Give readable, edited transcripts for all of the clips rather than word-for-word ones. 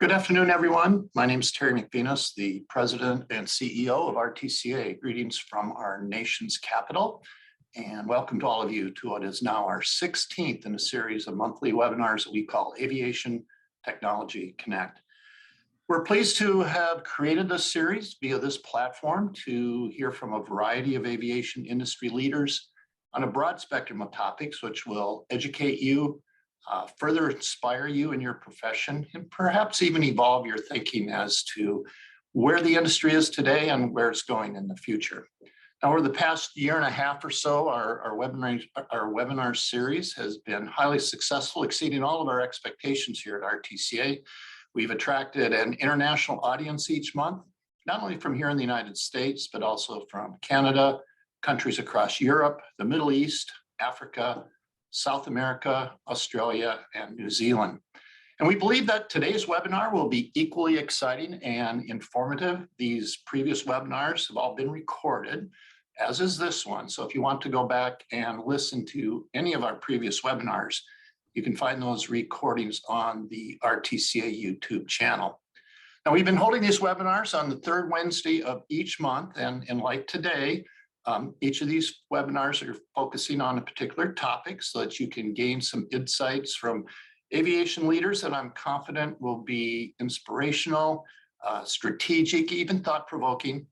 Good afternoon, everyone. My name is Terry McVenis, the President and CEO of RTCA. Greetings from our nation's capital, and welcome to all of you to what is now our 16th in a series of monthly webinars that we call Aviation Technology Connect. We're pleased to have created this series via this platform to hear from a variety of aviation industry leaders on a broad spectrum of topics, which will educate you, further inspire you in your profession, and perhaps even evolve your thinking as to where the industry is today and where it's going in the future. Now, over the past year and a half or so, our webinar series has been highly successful, exceeding all of our expectations here at RTCA. We've attracted an international audience each month, not only from here in the United States, but also from Canada, countries across Europe, the Middle East, Africa, South America, Australia, and New Zealand. And we believe that today's webinar will be equally exciting and informative. These previous webinars have all been recorded, as is this one. So if you want to go back and listen to any of our previous webinars, you can find those recordings on the RTCA YouTube channel. Now, we've been holding these webinars on the third Wednesday of each month, and like today, each of these webinars are focusing on a particular topic so that you can gain some insights from aviation leaders that I'm confident will be inspirational, strategic, even thought-provoking,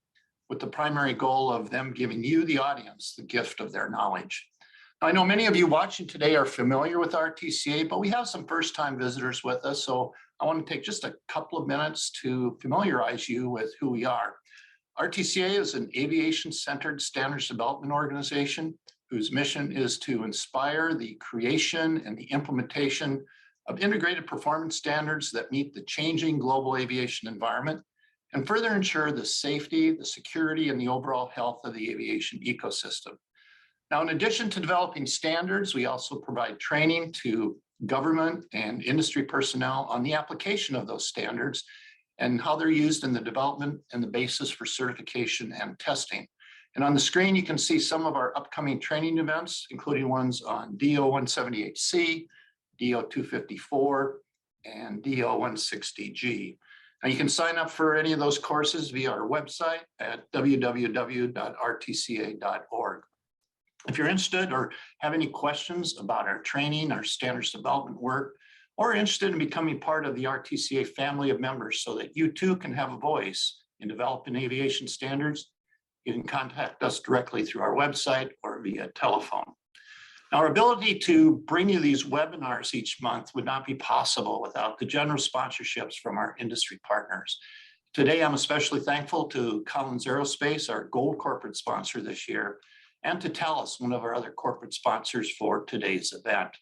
with the primary goal of them giving you, the audience, the gift of their knowledge. Now, I know many of you watching today are familiar with RTCA, but we have some first-time visitors with us, so I want to take just a couple of minutes to familiarize you with who we are. RTCA is an aviation-centered standards development organization whose mission is to inspire the creation and the implementation of integrated performance standards that meet the changing global aviation environment and further ensure the safety, the security, and the overall health of the aviation ecosystem. Now, in addition to developing standards, we also provide training to government and industry personnel on the application of those standards and how they're used in the development and the basis for certification and testing. And on the screen, you can see some of our upcoming training events, including ones on DO-178C, DO-254, and DO-160G. Now, you can sign up for any of those courses via our website at www.rtca.org. If you're interested or have any questions about our training, our standards development work, or interested in becoming part of the RTCA family of members so that you too can have a voice in developing aviation standards, you can contact us directly through our website or via telephone. Now, our ability to bring you these webinars each month would not be possible without the generous sponsorships from our industry partners. Today, I'm especially thankful to Collins Aerospace, our gold corporate sponsor this year, and to Thales, one of our other corporate sponsors for today's event.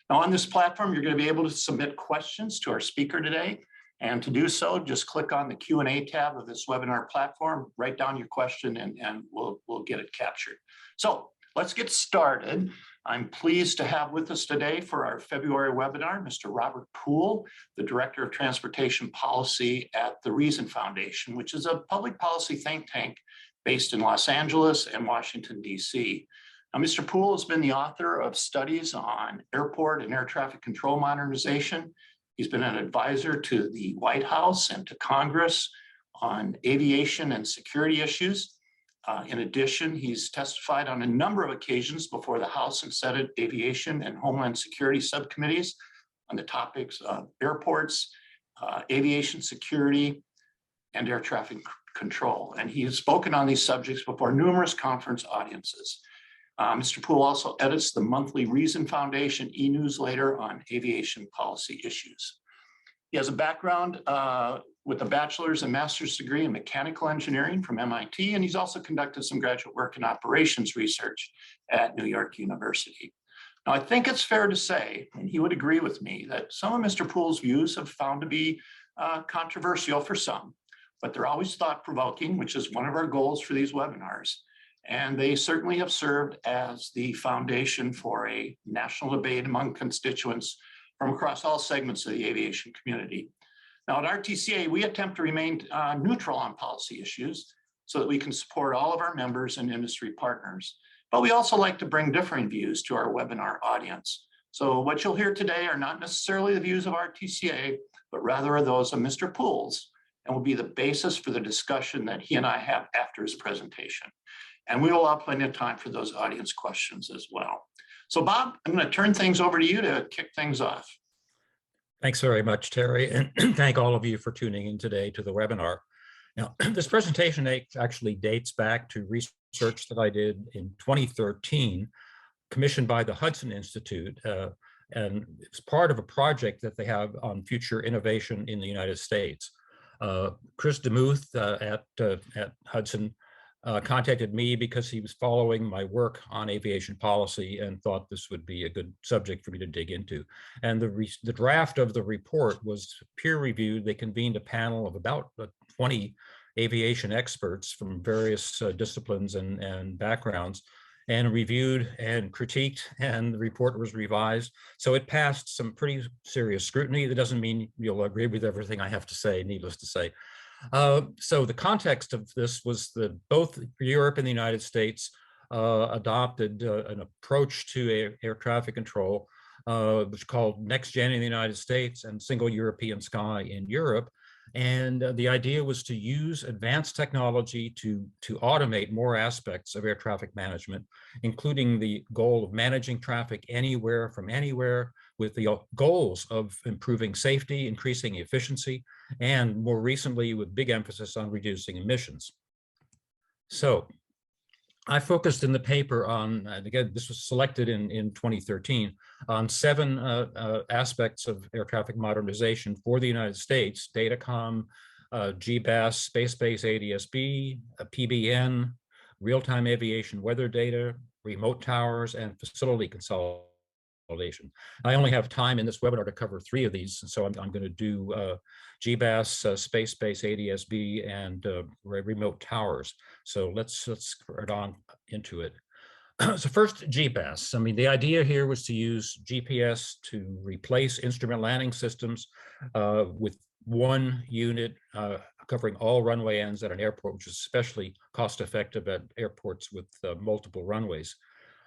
Now, on this platform, you're going to be able to submit questions to our speaker today. And to do so, just click on the Q&A tab of this webinar platform, write down your question, and we'll get it captured. So let's get started. I'm pleased to have with us today for our February webinar, Mr. Robert Poole, the Director of Transportation Policy at the Reason Foundation, which is a public policy think tank based in Los Angeles and Washington, D.C. Now, Mr. Poole has been the author of studies on airport and air traffic control modernization. He's been an advisor to the White House and to Congress on aviation and security issues. In addition, he's testified on a number of occasions before the House and Senate Aviation and Homeland Security subcommittees on the topics of airports, aviation security, and air traffic control. And he has spoken on these subjects before numerous conference audiences. Mr. Poole also edits the monthly Reason Foundation e-newsletter on aviation policy issues. He has a background with a bachelor's and master's degree in mechanical engineering from MIT, and he's also conducted some graduate work in operations research at New York University. Now, I think it's fair to say, and he would agree with me, that some of Mr. Poole's views have found to be controversial for some, but they're always thought-provoking, which is one of our goals for these webinars. And they certainly have served as the foundation for a national debate among constituents from across all segments of the aviation community. Now, at RTCA, we attempt to remain neutral on policy issues so that we can support all of our members and industry partners. But we also like to bring differing views to our webinar audience. So what you'll hear today are not necessarily the views of RTCA, but rather are those of Mr. Poole's, and will be the basis for the discussion that he and I have after his presentation. And we will have plenty of time for those audience questions as well. So Bob, I'm going to turn things over to you to kick things off. Thanks very much, Terry, and thank all of you for tuning in today to the webinar. Now, this presentation actually dates back to research that I did in 2013, commissioned by the Hudson Institute, and it's part of a project that they have on future innovation in the United States. Chris DeMuth at Hudson contacted me because he was following my work on aviation policy and thought this would be a good subject for me to dig into. And the draft of the report was peer reviewed. They convened a panel of about 20 aviation experts from various disciplines and backgrounds, and reviewed and critiqued, and the report was revised. So it passed some pretty serious scrutiny. That doesn't mean you'll agree with everything I have to say, needless to say. So the context of this was that both Europe and the United States adopted an approach to air traffic control, which is called Next Gen in the United States and Single European Sky in Europe. And the idea was to use advanced technology to automate more aspects of air traffic management, including the goal of managing traffic anywhere from anywhere, with the goals of improving safety, increasing efficiency, and more recently with big emphasis on reducing emissions. So I focused in the paper on, and again, this was selected in 2013, on 7 aspects of air traffic modernization for the United States: datacom, GBAS, space-based ADS-B, PBN, real-time aviation weather data, remote towers, and facility consolidation. I only have time in this webinar to cover 3 of these, so I'm going to do GBAS, space-based ADS-B, and remote towers. So let's get on into it. So first, GBAS. I mean, the idea here was to use GPS to replace instrument landing systems with one unit covering all runway ends at an airport, which is especially cost-effective at airports with multiple runways.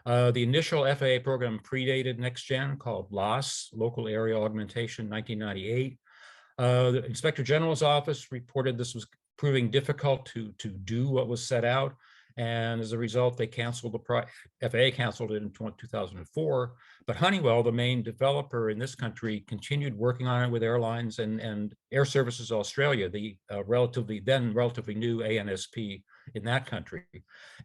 The initial FAA program predated NextGen, called LAS, Local Area Augmentation, 1998. The Inspector General's office reported this was proving difficult to do what was set out, and as a result, they canceled FAA canceled it in 2004. But Honeywell, the main developer in this country, continued working on it with airlines and Air Services Australia, the relatively new ANSP in that country.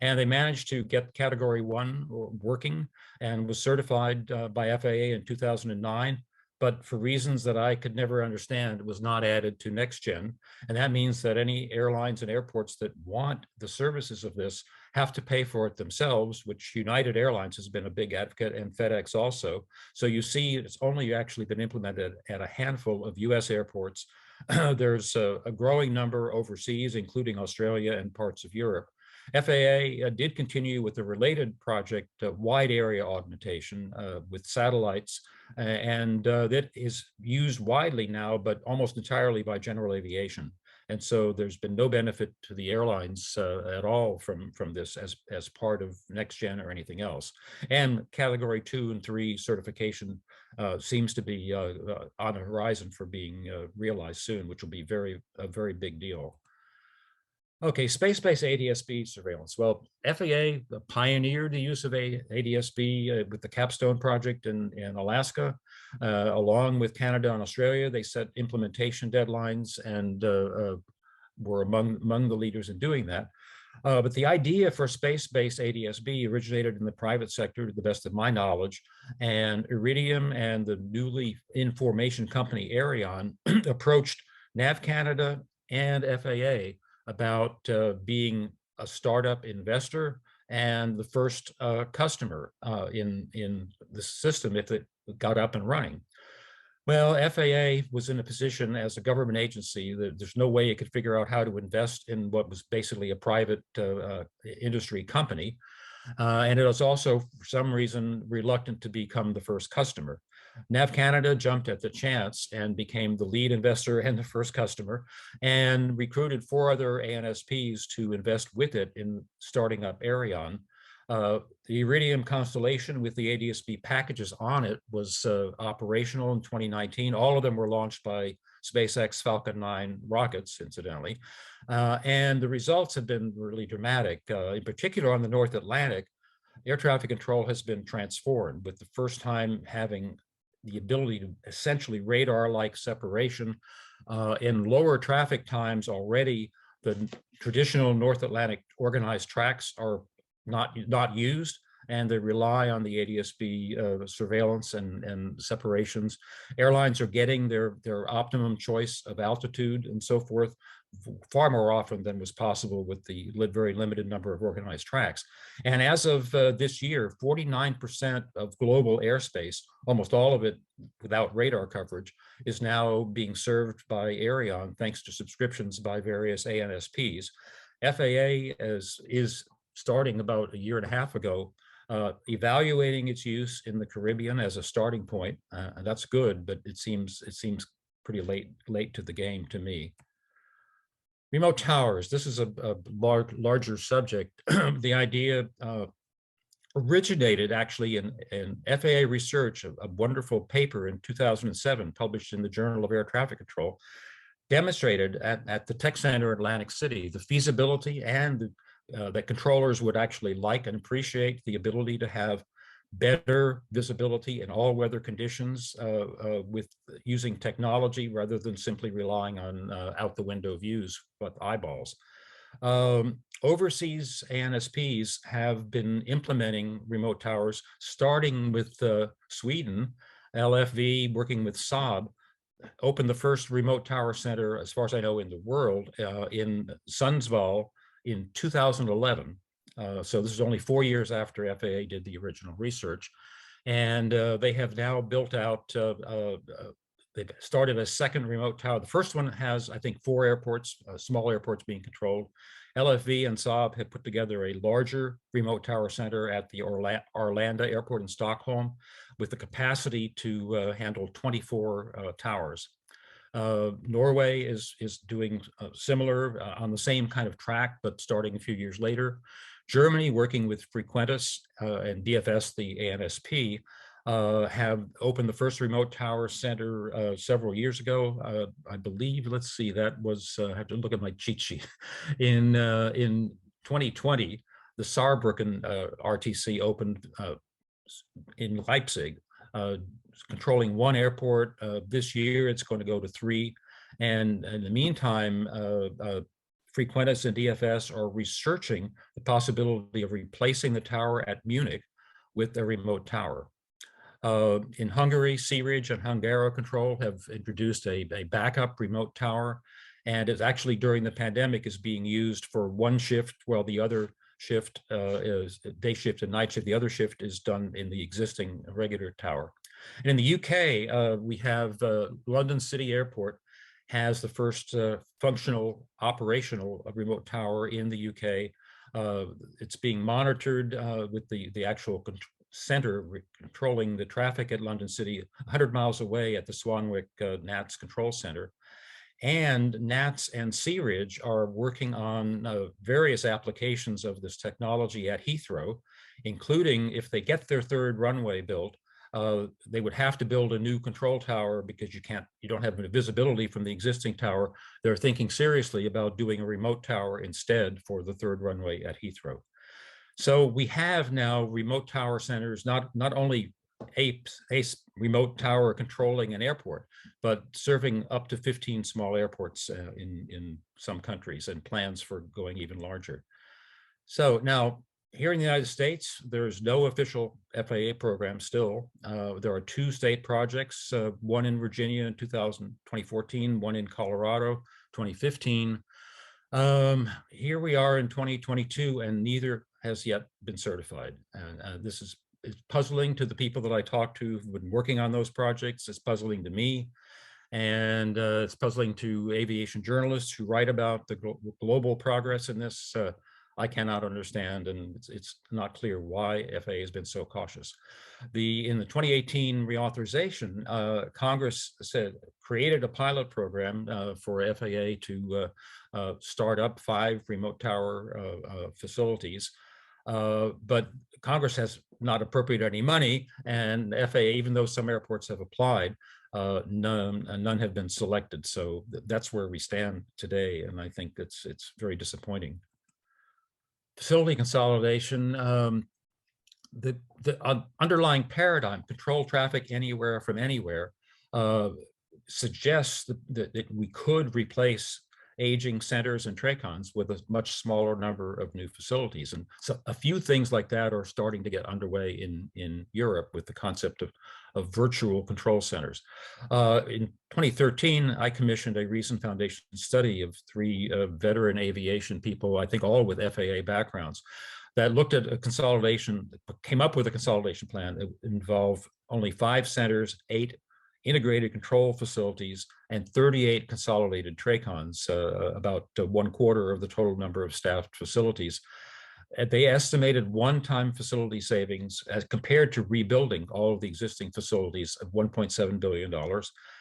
And they managed to get Category 1 working and was certified by FAA in 2009. But for reasons that I could never understand, it was not added to NextGen. And that means that any airlines and airports that want the services of this have to pay for it themselves, which United Airlines has been a big advocate, and FedEx also. So you see, it's only actually been implemented at a handful of US airports. There's a growing number overseas, including Australia and parts of Europe. FAA did continue with the related project, wide area augmentation with satellites, and that is used widely now, but almost entirely by general aviation. And so there's been no benefit to the airlines at all from this as part of NextGen or anything else. And Category 2 and 3 certification seems to be on the horizon for being realized soon, which will be a very big deal. Okay, space-based ADS-B surveillance. Well, FAA pioneered the use of ADS-B with the Capstone project in Alaska, along with Canada and Australia. They set implementation deadlines and were among the leaders in doing that. But the idea for space-based ADS-B originated in the private sector, to the best of my knowledge, and Iridium and the newly information company Aireon approached NAV Canada and FAA about being a startup investor and the first customer in the system if it got up and running. Well, FAA was in a position as a government agency that there's no way it could figure out how to invest in what was basically a private industry company. And it was also, for some reason, reluctant to become the first customer. NAV Canada jumped at the chance and became the lead investor and the first customer, and recruited 4 other ANSPs to invest with it in starting up Aireon. The Iridium constellation with the ADS-B packages on it was operational in 2019. All of them were launched by SpaceX Falcon 9 rockets, incidentally. And the results have been really dramatic. In particular, on the North Atlantic, air traffic control has been transformed, with the first time having the ability to essentially radar-like separation. In lower traffic times already, the traditional North Atlantic organized tracks are not used, and they rely on the ADS-B surveillance and separations. Airlines are getting their optimum choice of altitude and so forth far more often than was possible with the very limited number of organized tracks. And as of this year, 49% of global airspace, almost all of it without radar coverage, is now being served by Aireon thanks to subscriptions by various ANSPs. FAA is starting about a year and a half ago, evaluating its use in the Caribbean as a starting point. And that's good, but it seems pretty late to the game to me. Remote towers. This is a larger subject. The idea originated actually in FAA research, a wonderful paper in 2007 published in the Journal of Air Traffic Control, demonstrated at the Tech Center in Atlantic City the feasibility and that controllers would actually like and appreciate the ability to have better visibility in all weather conditions with using technology rather than simply relying on out the window views with eyeballs. Overseas ANSPs have been implementing remote towers, starting with Sweden. LFV, working with Saab, opened the first remote tower center, as far as I know, in the world in Sundsvall in 2011. So this is only 4 years after FAA did the original research. And they have now built out, they've started a second remote tower. The first one has, I think, 4 airports, small airports being controlled. LFV and Saab have put together a larger remote tower center at the Arlanda Airport in Stockholm with the capacity to handle 24 towers. Norway is doing similar on the same kind of track, but starting a few years later. Germany, working with Frequentis and DFS, the ANSP, have opened the first remote tower center several years ago. I believe, let's see, that was, I have to look at my cheat sheet. In 2020, the Saarbrücken RTC opened in Leipzig, controlling 1 airport. This year, it's going to go to 3. And in the meantime, Frequentis and DFS are researching the possibility of replacing the tower at Munich with a remote tower. In Hungary, Searidge and Hungaro Control have introduced a backup remote tower, and it's actually during the pandemic is being used for one shift, while the other shift is day shift and night shift. The other shift is done in the existing regular tower. And in the UK, we have London City Airport has the first functional operational remote tower in the UK. It's being monitored with the actual center controlling the traffic at London City, 100 miles away at the Swanwick NATS Control Center. And NATS and Searidge are working on various applications of this technology at Heathrow, including if they get their 3rd runway built, they would have to build a new control tower because you don't have visibility from the existing tower. They're thinking seriously about doing a remote tower instead for the 3rd runway at Heathrow. So we have now remote tower centers, not only a remote tower controlling an airport, but serving up to 15 small airports in some countries, and plans for going even larger. So now, here in the United States, there's no official FAA program still. There are 2 state projects, one in Virginia in 2014, one in Colorado, 2015. Here we are in 2022, and neither has yet been certified. And this is puzzling to the people that I talk to who've been working on those projects. It's puzzling to me. And it's puzzling to aviation journalists who write about the global progress in this. I cannot understand, and it's not clear why FAA has been so cautious. In the 2018 reauthorization, Congress created a pilot program for FAA to start up 5 remote tower facilities. But Congress has not appropriated any money, and FAA, even though some airports have applied, none have been selected. So that's where we stand today, and I think it's very disappointing. Facility consolidation. The underlying paradigm, control traffic anywhere from anywhere, suggests that we could replace aging centers and TRACONs with a much smaller number of new facilities. And so a few things like that are starting to get underway in Europe with the concept of virtual control centers. In 2013, I commissioned a Reason Foundation study of 3 veteran aviation people, I think all with FAA backgrounds, that looked at a consolidation, came up with a consolidation plan that involved only 5 centers, 8 integrated control facilities, and 38 consolidated TRACONs, about 1/4 of the total number of staffed facilities. They estimated one-time facility savings as compared to rebuilding all of the existing facilities of $1.7 billion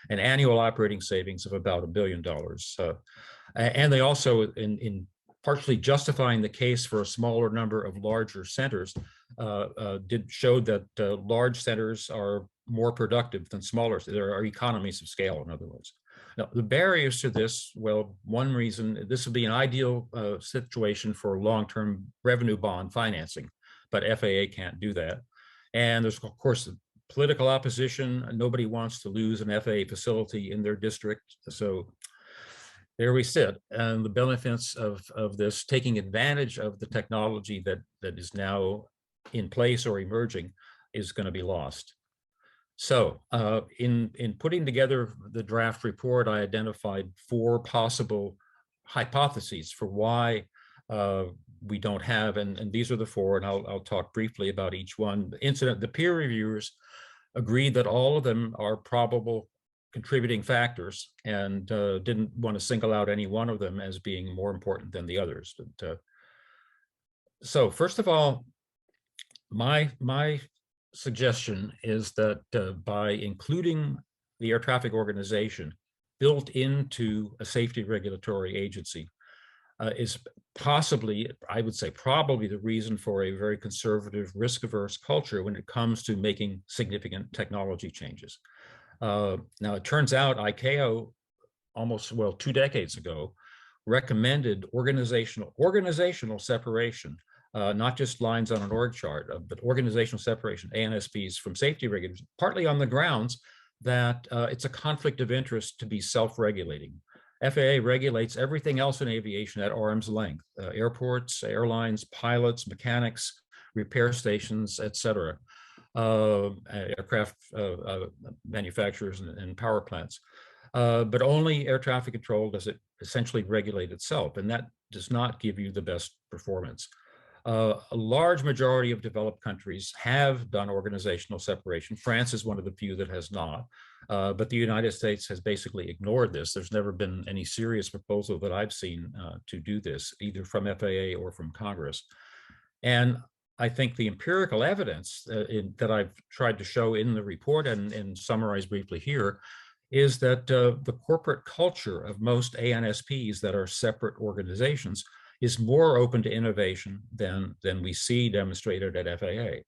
and annual operating savings of about $1 billion. And they also, in partially justifying the case for a smaller number of larger centers, showed that large centers are more productive than smaller. There are economies of scale, in other words. Now, the barriers to this, well, one reason, this would be an ideal situation for long-term revenue bond financing, but FAA can't do that. And there's, of course, political opposition. Nobody wants to lose an FAA facility in their district. So there we sit, and the benefits of this, taking advantage of the technology that is now in place or emerging, is going to be lost. So in putting together the draft report, I identified 4 possible hypotheses for why we don't have, and these are the 4, and I'll talk briefly about each one. The peer reviewers agreed that all of them are probable contributing factors, and didn't want to single out any one of them as being more important than the others. But, so first of all, my suggestion is that by including the air traffic organization built into a safety regulatory agency is possibly, I would say probably, the reason for a very conservative, risk-averse culture when it comes to making significant technology changes. Now, it turns out ICAO almost, well, 2 decades ago, recommended organizational separation, not just lines on an org chart, but organizational separation, ANSPs, from safety regulators, partly on the grounds that it's a conflict of interest to be self-regulating. FAA regulates everything else in aviation at arm's length, airports, airlines, pilots, mechanics, repair stations, et cetera. Aircraft manufacturers and power plants. But only air traffic control does it essentially regulate itself, and that does not give you the best performance. A large majority of developed countries have done organizational separation. France is one of the few that has not, but the United States has basically ignored this. There's never been any serious proposal that I've seen to do this, either from FAA or from Congress. And I think the empirical evidence that I've tried to show in the report and summarize briefly here is that the corporate culture of most ANSPs that are separate organizations is more open to innovation than we see demonstrated at FAA.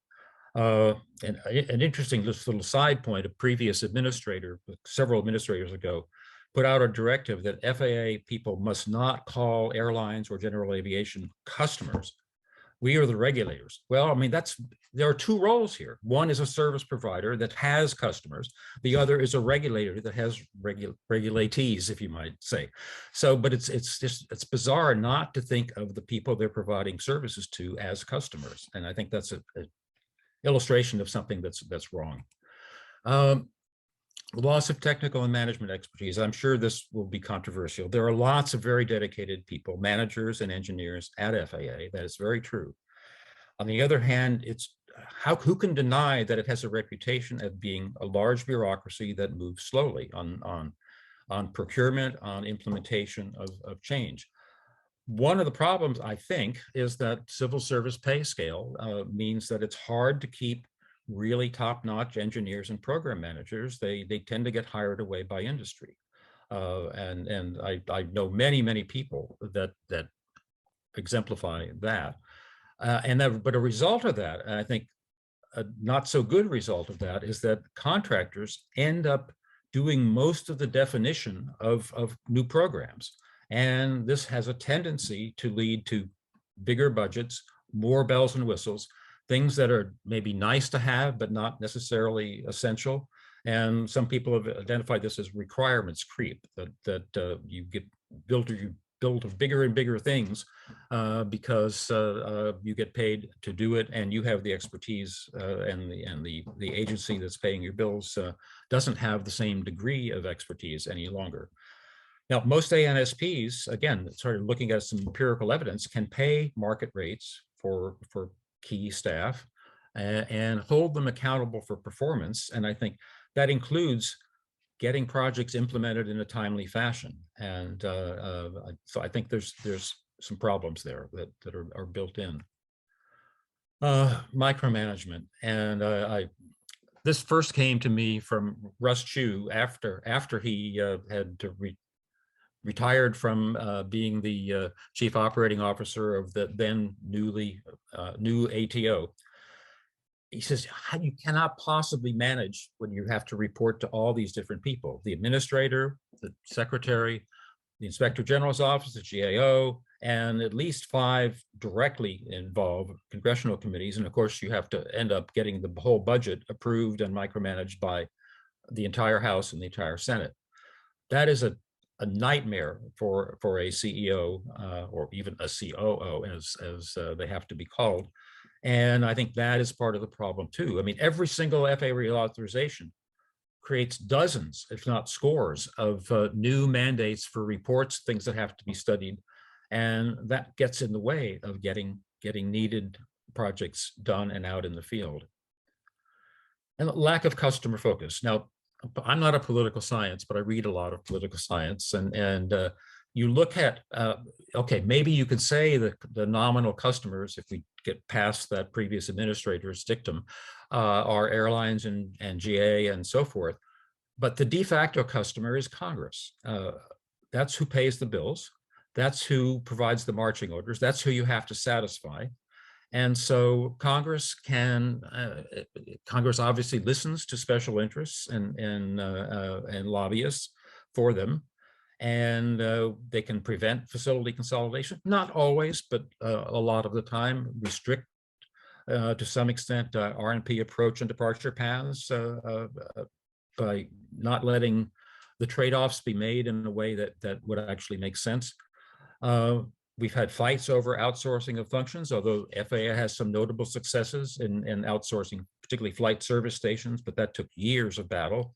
And an interesting little side point, a previous administrator, several administrators ago, put out a directive that FAA people must not call airlines or general aviation customers. We are the regulators. Well, I mean, there are 2 roles here. One is a service provider that has customers. The other is a regulator that has regulatees, if you might say. So, but it's bizarre not to think of the people they're providing services to as customers. And I think that's an illustration of something that's wrong. Loss of technical and management expertise. I'm sure this will be controversial. There are lots of very dedicated people, managers and engineers at FAA. That is very true. On the other hand, who can deny that it has a reputation of being a large bureaucracy that moves slowly on procurement, on implementation of change. One of the problems, I think, is that civil service pay scale means that it's hard to keep really top-notch engineers and program managers. They tend to get hired away by industry. And I know many people that exemplify that. But a result of that, and I think a not so good result of that, is that contractors end up doing most of the definition of new programs. And this has a tendency to lead to bigger budgets, more bells and whistles, things that are maybe nice to have, but not necessarily essential. And some people have identified this as requirements creep, that you get you build bigger and bigger things because you get paid to do it, and you have the expertise, and the agency that's paying your bills doesn't have the same degree of expertise any longer. Now, most ANSPs, again, sort of looking at some empirical evidence, can pay market rates for key staff and hold them accountable for performance. And I think that includes getting projects implemented in a timely fashion. And so I think there's some problems there that are built in. Micromanagement, and this first came to me from Russ Chu after he had retired from being the chief operating officer of the then new ATO. He says, you cannot possibly manage when you have to report to all these different people: the administrator, the secretary, the inspector general's office, the GAO, and at least 5 directly involved congressional committees. And of course, you have to end up getting the whole budget approved and micromanaged by the entire House and the entire Senate. That is a nightmare for a CEO or even a COO, as they have to be called. And I think that is part of the problem too. I mean, every single FAA reauthorization creates dozens, if not scores, of new mandates for reports, things that have to be studied. And that gets in the way of getting needed projects done and out in the field. And lack of customer focus. Now, I'm not a political science, but I read a lot of political science, and you look at, okay, maybe you could say that the nominal customers, if we get past that previous administrator's dictum, are airlines and GA and so forth. But the de facto customer is Congress. That's who pays the bills. That's who provides the marching orders. That's who you have to satisfy. And so Congress obviously listens to special interests and lobbyists for them. And they can prevent facility consolidation, not always, but a lot of the time, restrict to some extent R&P approach and departure paths by not letting the trade-offs be made in a way that would actually make sense. We've had fights over outsourcing of functions, although FAA has some notable successes in outsourcing, particularly flight service stations, but that took years of battle.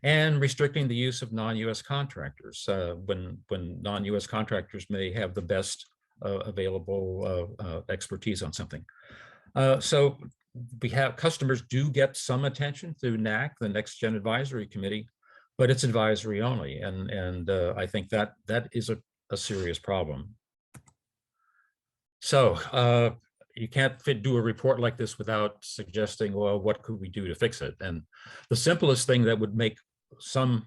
And restricting the use of non-US contractors when non-US contractors may have the best available expertise on something. So we have customers do get some attention through NAC, the Next Gen Advisory Committee, but it's advisory only. And I think that is a serious problem. So you can't do a report like this without suggesting, well, what could we do to fix it? And the simplest thing that would make some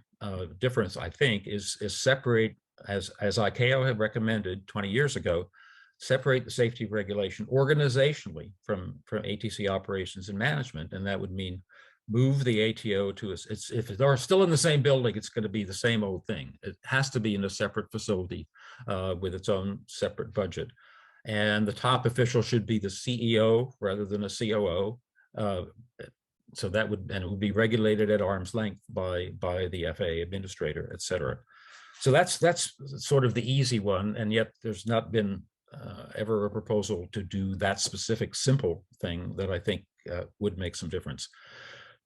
difference, I think, is separate, as ICAO had recommended 20 years ago, separate the safety regulation organizationally from ATC operations and management. And that would mean move the ATO to us. If they're still in the same building, it's going to be the same old thing. It has to be in a separate facility with its own separate budget. And the top official should be the CEO rather than a COO. So that would, and it would be regulated at arm's length by the FAA administrator, et cetera. So that's sort of the easy one. And yet there's not been ever a proposal to do that specific simple thing that I think would make some difference.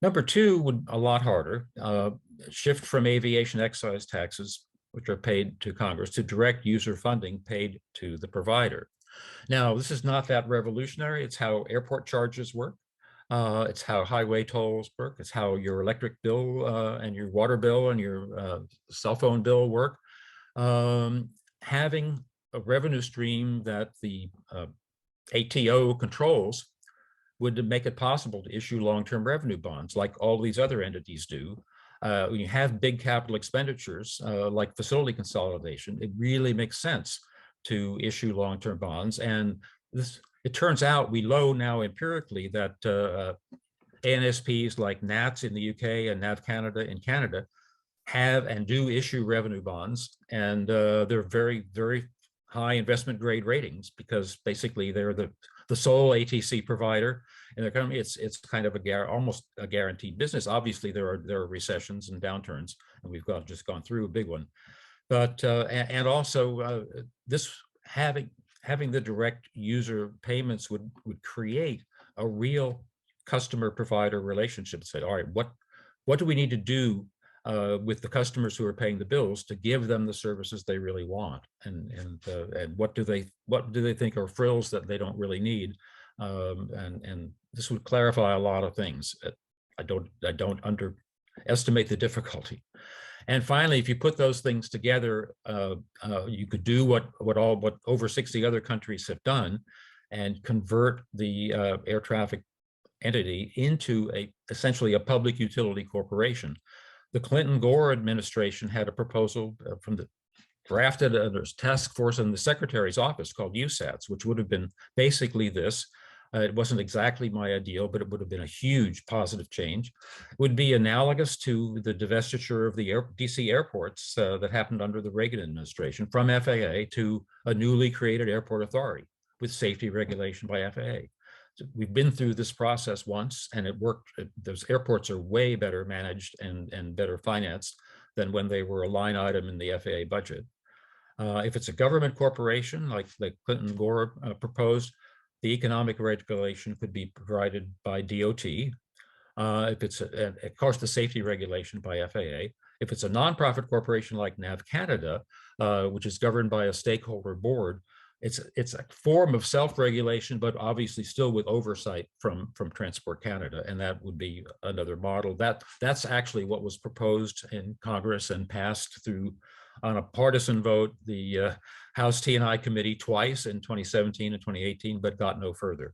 Number 2 would a lot harder, shift from aviation excise taxes, which are paid to Congress, to direct user funding paid to the provider. Now, this is not that revolutionary. It's how airport charges work. It's how highway tolls work. It's how your electric bill and your water bill and your cell phone bill work. Having a revenue stream that the ATO controls would make it possible to issue long-term revenue bonds like all these other entities do. When you have big capital expenditures like facility consolidation, it really makes sense to issue long-term bonds. And this, it turns out we know now empirically that ANSPs like NATS in the UK and NAV Canada in Canada have and do issue revenue bonds, and they're very, very high investment grade ratings because basically they're the sole ATC provider in the company. It's kind of almost a guaranteed business. Obviously, there are recessions and downturns, and we've just gone through a big one. But and also this having the direct user payments would create a real customer provider relationship. Say, all right, what do we need to do with the customers who are paying the bills to give them the services they really want, and what do they think are frills that they don't really need, and this would clarify a lot of things. I don't underestimate the difficulty. And finally, if you put those things together, you could do what over 60 other countries have done, and convert the air traffic entity into essentially a public utility corporation. The Clinton-Gore administration had a proposal drafted under task force in the Secretary's office called USATS, which would have been basically this. It wasn't exactly my ideal, but it would have been a huge positive change. It would be analogous to the divestiture of the DC airports that happened under the Reagan administration from FAA to a newly created airport authority with safety regulation by FAA. So we've been through this process once, and it worked. Those airports are way better managed and better financed than when they were a line item in the FAA budget. If it's a government corporation like Clinton-Gore proposed, the economic regulation could be provided by DOT. If it's, of course, the safety regulation by FAA. If it's a nonprofit corporation like NAV Canada, which is governed by a stakeholder board, it's a form of self-regulation, but obviously still with oversight from Transport Canada, and that would be another model. That's actually what was proposed in Congress and passed through on a partisan vote, the House T&I committee twice in 2017 and 2018, but got no further.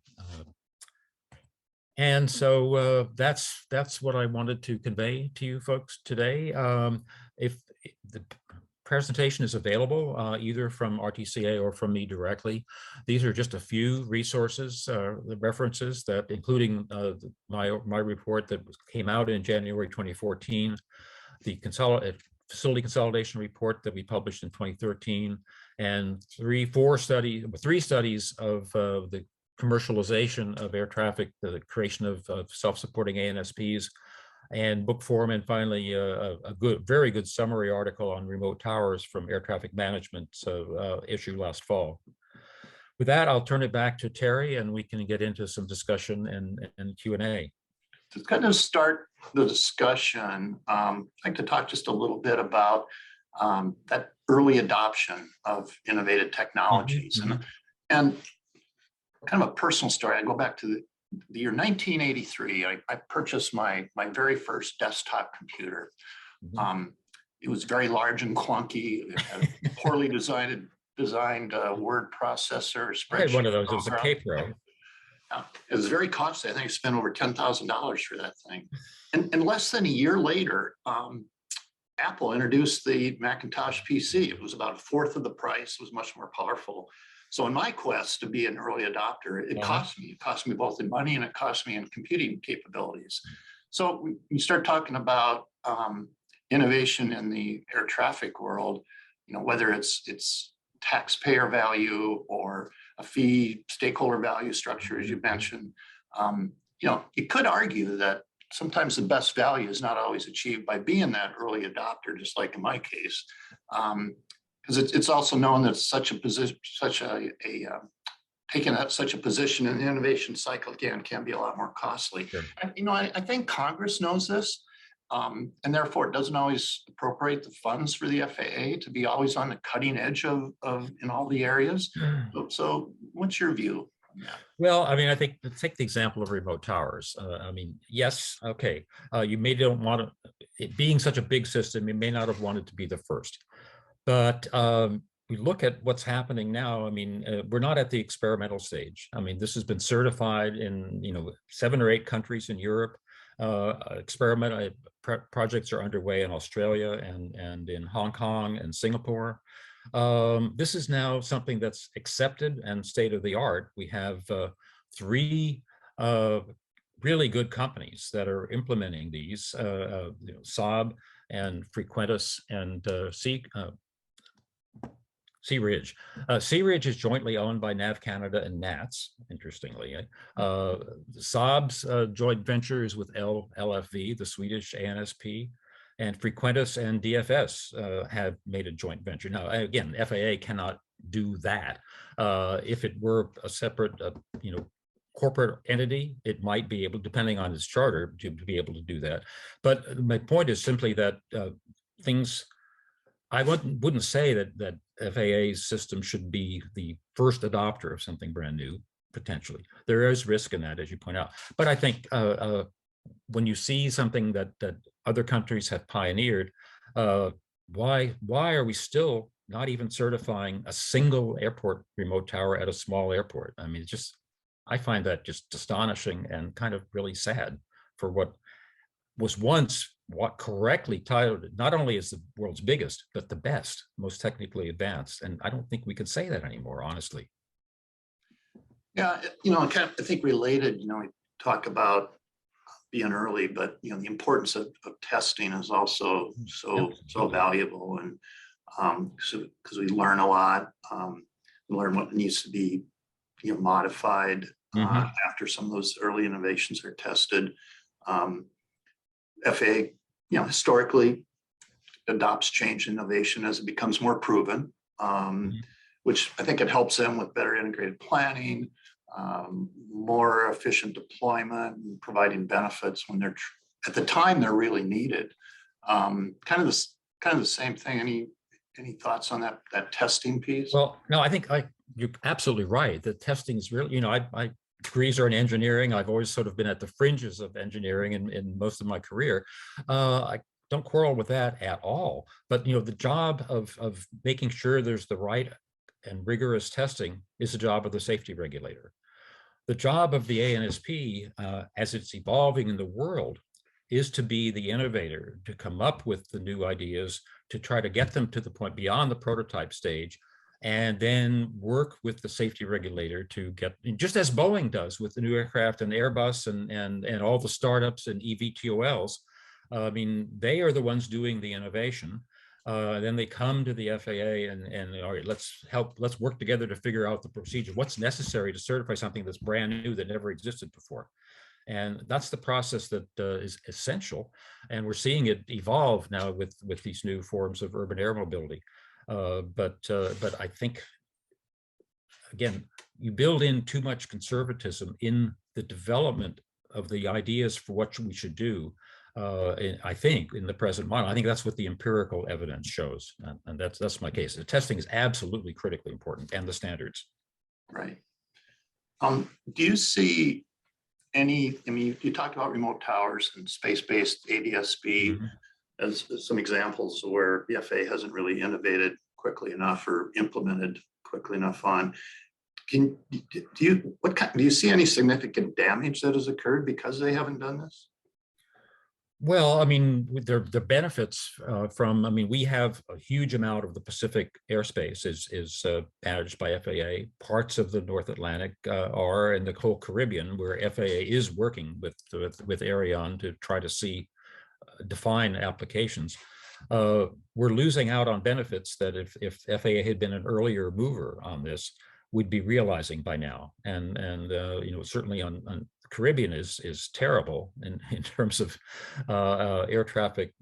And so that's what I wanted to convey to you folks today. If the presentation is available either from RTCA or from me directly, these are just a few resources, the references that, including my report that came out in January 2014, the facility consolidation report that we published in 2013, and three studies of the commercialization of air traffic, the creation of self-supporting ANSPs, and book form, and finally a very good summary article on remote towers from Air Traffic Management issue last fall. With that, I'll turn it back to Terry, and we can get into some discussion and Q&A. To kind of start the discussion, I'd like to talk just a little bit about that early adoption of innovative technologies. Mm-hmm. And kind of a personal story. I go back to the year 1983. I purchased my very first desktop computer. Mm-hmm. It was very large and clunky. It had a poorly designed word processor. I had one of those. It was a K-Pro. It was very costly. I think I spent over $10,000 for that thing. And less than a year later, Apple introduced the Macintosh PC. It was about a fourth of the price. It was much more powerful. So in my quest to be an early adopter, it cost me. It cost me both in money and it cost me in computing capabilities. So we start talking about innovation in the air traffic world, whether it's taxpayer value or a fee stakeholder value structure, as you mentioned. You could argue that sometimes the best value is not always achieved by being that early adopter, just like in my case. Because it's also known that taking such a position in the innovation cycle again can be a lot more costly. Sure. I think Congress knows this, and therefore it doesn't always appropriate the funds for the FAA to be always on the cutting edge of in all the areas. So what's your view on that? Well, I mean, I think let's take the example of remote towers. I mean, yes, okay, you may don't want to, it being such a big system, you may not have wanted to be the first. But we look at what's happening now. I mean, we're not at the experimental stage. I mean, this has been certified in 7 or 8 countries in Europe. Projects are underway in Australia and in Hong Kong and Singapore. This is now something that's accepted and state of the art. We have three really good companies that are implementing these, Saab and Frequentis and Sea Ridge. Sea Ridge is jointly owned by NAV Canada and NATS, interestingly. Saab's joint venture is with LFV, the Swedish ANSP, and Frequentis and DFS have made a joint venture. Now, again, FAA cannot do that. If it were a separate, corporate entity, it might be able, depending on its charter, to be able to do that. But my point is simply that I wouldn't say that FAA's system should be the first adopter of something brand new, potentially. There is risk in that, as you point out. But I think when you see something that other countries have pioneered, why are we still not even certifying a single airport remote tower at a small airport? I mean, I find that just astonishing and kind of really sad for what was once what correctly titled not only as the world's biggest, but the best, most technically advanced. And I don't think we can say that anymore, honestly. Yeah, I think related, we talk about being early, but the importance of testing is also so valuable, and because we learn a lot, we learn what needs to be modified after some of those early innovations are tested. FAA, historically adopts change innovation as it becomes more proven, which I think it helps them with better integrated planning, more efficient deployment, and providing benefits when they're at the time they're really needed. Kind of the same thing. Any thoughts on that testing piece? Well, no, I think you're absolutely right. The testing is really, my degrees are in engineering. I've always sort of been at the fringes of engineering in most of my career. I don't quarrel with that at all. But the job of making sure there's the right and rigorous testing is the job of the safety regulator. The job of the ANSP, as it's evolving in the world, is to be the innovator, to come up with the new ideas, to try to get them to the point beyond the prototype stage, and then work with the safety regulator to get, just as Boeing does with the new aircraft and Airbus and all the startups and eVTOLs. I mean, they are the ones doing the innovation. Then they come to the FAA and all right, let's work together to figure out the procedure. What's necessary to certify something that's brand new that never existed before? And that's the process that is essential. And we're seeing it evolve now with these new forms of urban air mobility. But I think, again, you build in too much conservatism in the development of the ideas for what we should do. I think in the present model, I think that's what the empirical evidence shows, and that's my case. The testing is absolutely critically important, and the standards. Right. Do you see any? I mean, you talked about remote towers and space-based ADS-B as some examples where the FAA hasn't really innovated quickly enough or implemented quickly enough on. Do you see any significant damage that has occurred because they haven't done this? Well, I mean, the benefits from, I mean, we have a huge amount of the Pacific airspace is managed by FAA. Parts of the North Atlantic are, and the whole Caribbean, where FAA is working with Ariane to try to define applications. We're losing out on benefits that if FAA had been an earlier mover on this, we'd be realizing by now. And certainly on the Caribbean is terrible in terms of air traffic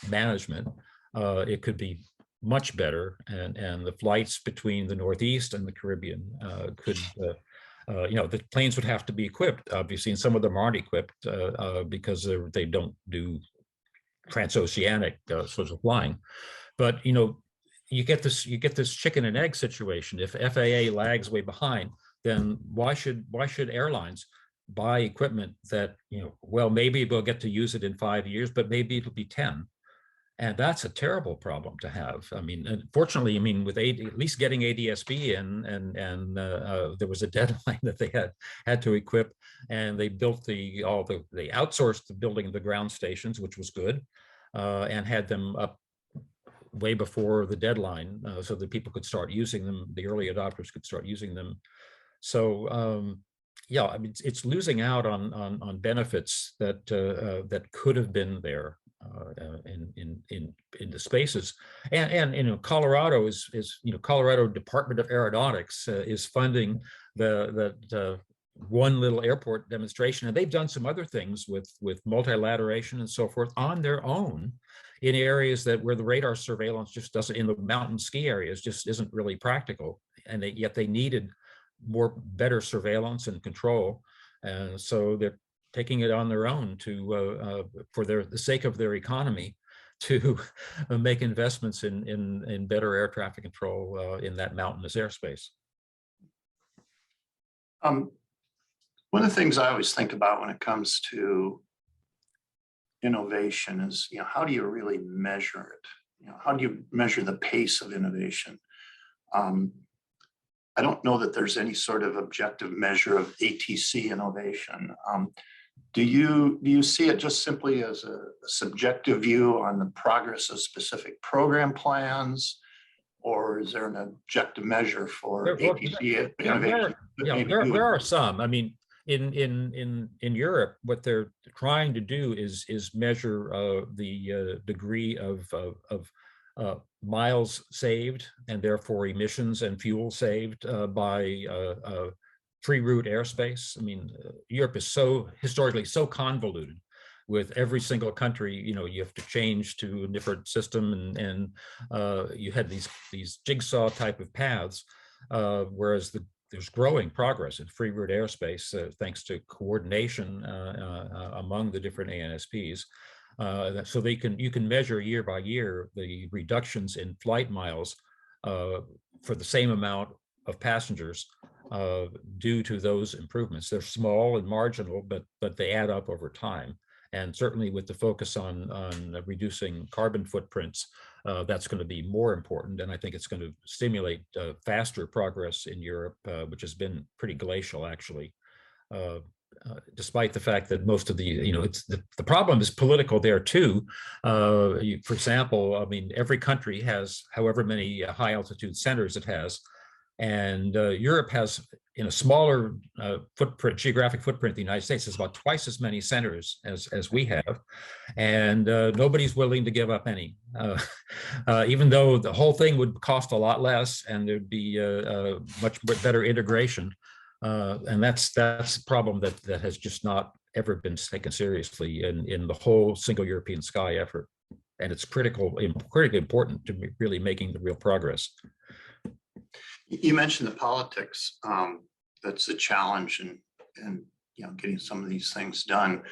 management. It could be much better, and the flights between the Northeast and the Caribbean could. The planes would have to be equipped, obviously, and some of them aren't equipped because they don't do transoceanic sorts of flying. But you get this chicken and egg situation. If FAA lags way behind, then why should airlines buy equipment that well, maybe we'll get to use it in 5 years, but maybe it'll be 10. And that's a terrible problem to have. I mean, unfortunately, I mean, with at least getting ADS-B in, and there was a deadline that they had to equip, and they built they outsourced the building of the ground stations, which was good, and had them up way before the deadline, so that people could start using them, the early adopters could start using them. So yeah, I mean, it's losing out on benefits that that could have been there in the spaces. And you know, Colorado is Colorado Department of Aeronautics is funding the one little airport demonstration, and they've done some other things with multilateration and so forth on their own in areas that where the radar surveillance just doesn't, in the mountain ski areas, just isn't really practical, and yet they needed better surveillance and control, and so they're taking it on their own to for the sake of their economy, to make investments in better air traffic control in that mountainous airspace. One of the things I always think about when it comes to innovation is, how do you really measure it? How do you measure the pace of innovation? I don't know that there's any sort of objective measure of ATC innovation. Do you see it just simply as a subjective view on the progress of specific program plans, or is there an objective measure for ATC innovation? There are some. I mean, in Europe, what they're trying to do is measure the degree of miles saved, and therefore emissions and fuel saved by free route airspace. I mean, Europe is historically so convoluted. With every single country, you have to change to a different system, and you had these jigsaw type of paths, whereas there's growing progress in free route airspace thanks to coordination among the different ANSPs. So you can measure year by year the reductions in flight miles for the same amount of passengers due to those improvements. They're small and marginal, but they add up over time. And certainly with the focus on reducing carbon footprints, that's going to be more important. And I think it's going to stimulate faster progress in Europe, which has been pretty glacial, actually. Despite the fact that most of the problem is political there too. For example, I mean, every country has however many high altitude centers it has, and Europe has, in a smaller geographic footprint, the United States has about twice as many centers as we have, and nobody's willing to give up any, even though the whole thing would cost a lot less and there'd be much better integration. And that's a problem that has just not ever been taken seriously in the whole single European sky effort. And it's critically important to really making the real progress. You mentioned the politics. That's a challenge in getting some of these things done.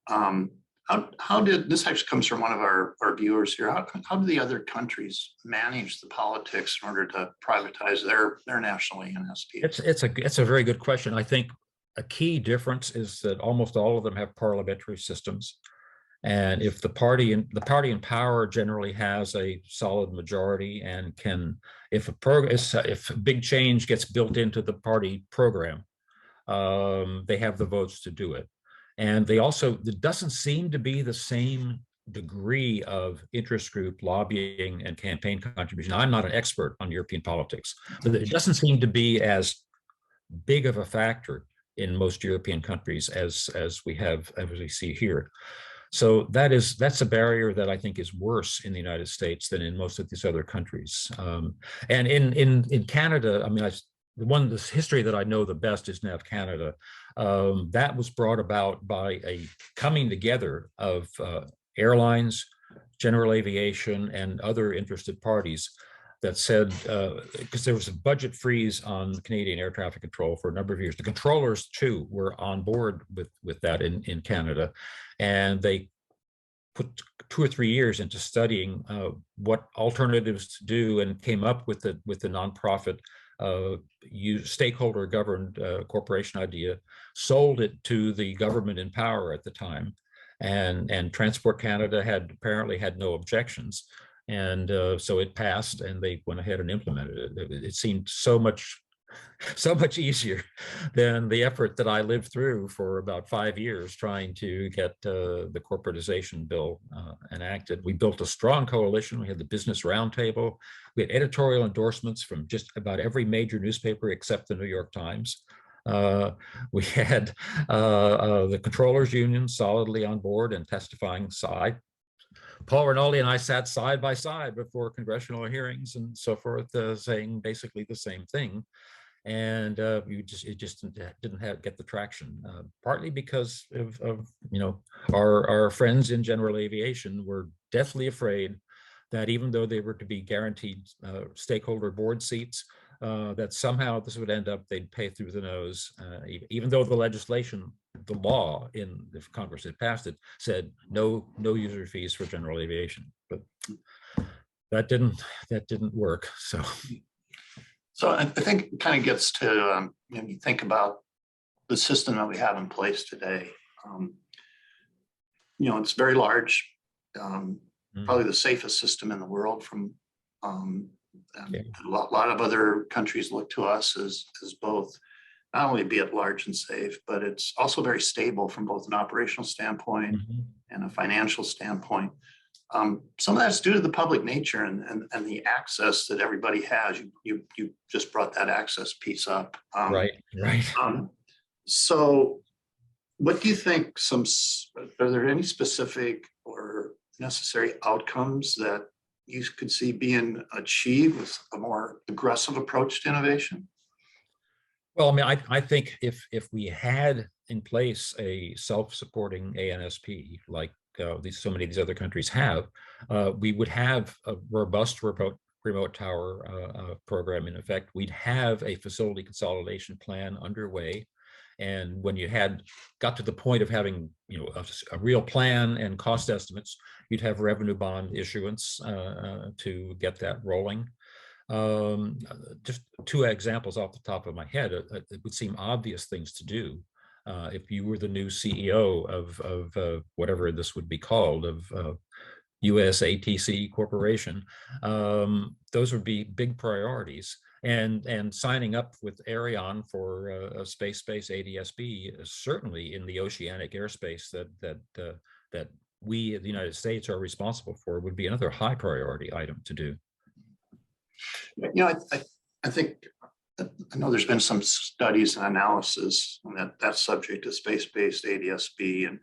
How did this actually comes from one of our viewers here? How do the other countries manage the politics in order to privatize their national ANSP? It's a very good question. I think a key difference is that almost all of them have parliamentary systems, and if the party in power generally has a solid majority and can, if a big change gets built into the party program, they have the votes to do it. And there doesn't seem to be the same degree of interest group lobbying and campaign contribution. I'm not an expert on European politics, but it doesn't seem to be as big of a factor in most European countries as we see here. So that's a barrier that I think is worse in the United States than in most of these other countries. And in Canada, I mean, the history that I know the best is NAV Canada. That was brought about by a coming together of airlines, general aviation, and other interested parties that said, because there was a budget freeze on Canadian air traffic control for a number of years. The controllers too were on board with that in Canada, and they put 2 or 3 years into studying what alternatives to do, and came up with the nonprofit stakeholder governed corporation idea, sold it to the government in power at the time, and Transport Canada apparently had no objections, and so it passed, and they went ahead and implemented it. It seemed so much so much easier than the effort that I lived through for about 5 years trying to get the corporatization bill enacted. We built a strong coalition. We had the Business Roundtable. We had editorial endorsements from just about every major newspaper except the New York Times. We had the Controllers Union solidly on board and testifying side. Paul Rinaldi and I sat side by side before congressional hearings and so forth, saying basically the same thing. And it just didn't get the traction, partly because of our friends in general aviation were deathly afraid that even though they were to be guaranteed stakeholder board seats, that somehow this would end up they'd pay through the nose, even though the legislation, the law in if Congress had passed it, said no user fees for general aviation. But that didn't work. So I think it kind of gets to, when you think about the system that we have in place today, it's very large, probably the safest system in the world from, a lot of other countries look to us as both, not only be it large and safe, but it's also very stable from both an operational standpoint and a financial standpoint. Some of that's due to the public nature and the access that everybody has. You just brought that access piece up. Right. So what do you think are there any specific or necessary outcomes that you could see being achieved with a more aggressive approach to innovation? Well, I mean, I think if we had in place a self-supporting ANSP like so many of these other countries have, we would have a robust remote tower program in effect. We'd have a facility consolidation plan underway. And when you got to the point of having a real plan and cost estimates, you'd have revenue bond issuance to get that rolling. Just two examples off the top of my head. It would seem obvious things to do. If you were the new CEO of whatever this would be called, of US ATC Corporation, those would be big priorities. And signing up with Ariane for a space-based ADS-B is certainly in the oceanic airspace that we, the United States, are responsible for, would be another high priority item to do. I think, I know there's been some studies and analysis on that subject of space-based ADS-B, and